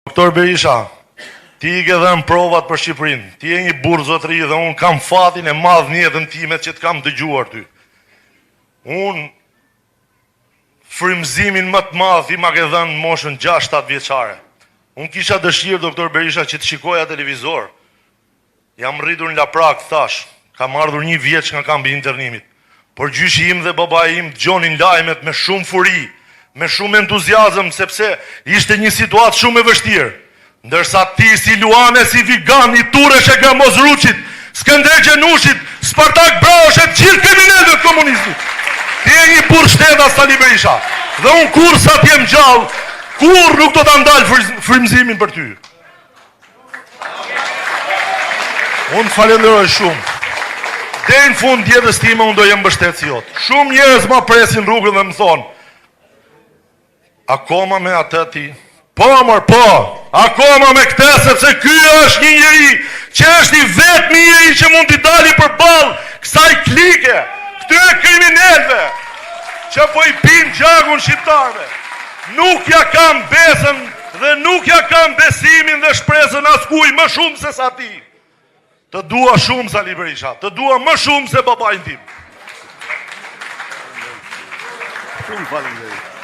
Doktor Berisha, ti i ke dhënë provat për Shqipërinë. Ti je një burr zotëri dhe unë kam fatin e madh në jetën time që të kam dëgjuar ty. Unë frymëzimin më të madh i ma ke dhënë moshën 6-7 vjeçare. Unë kisha dëshirë, doktor Berisha, që të shikoja televizor. Jam rritur në Laprak, thash, kam ardhur 1 vjeç nga kampi i internimit. Por gjyshi im dhe babai im dëgjonin lajmet me shumë furi, me shumë entuziazëm, sepse ishte një situatë shumë e vështirë. Ndërsa ti si Luane, si Vigan, i Turesh e Gamozruçit, Skënder Gjenushit, Spartak Braoshet, gjithë kriminalët komunizmit. Ti je një burr shtetas, Sali Berisha. Dhe unë kur sa t'jem gjallë, kur nuk do ta ndal frymëzimin për ty. Unë falenderoj shumë. Deri në fund jetës time unë do jem mbështetës jot. Shumë njerëz ma presin rrugën dhe më thonë, akoma me atë ti? Po, mër, po, akoma me këte, sepse ky është një njeri që është i vetmi njeri që mund t'i dali për balë kësaj klike, këtyre kriminelve, që po i pin gjagun shqiptarve. Nuk ja kam besën dhe nuk ja kam besimin dhe shpresën askuj më shumë se sa ti. Të dua shumë, Sali Berisha, të dua më shumë se babajnë tim. Shumë falenderoj.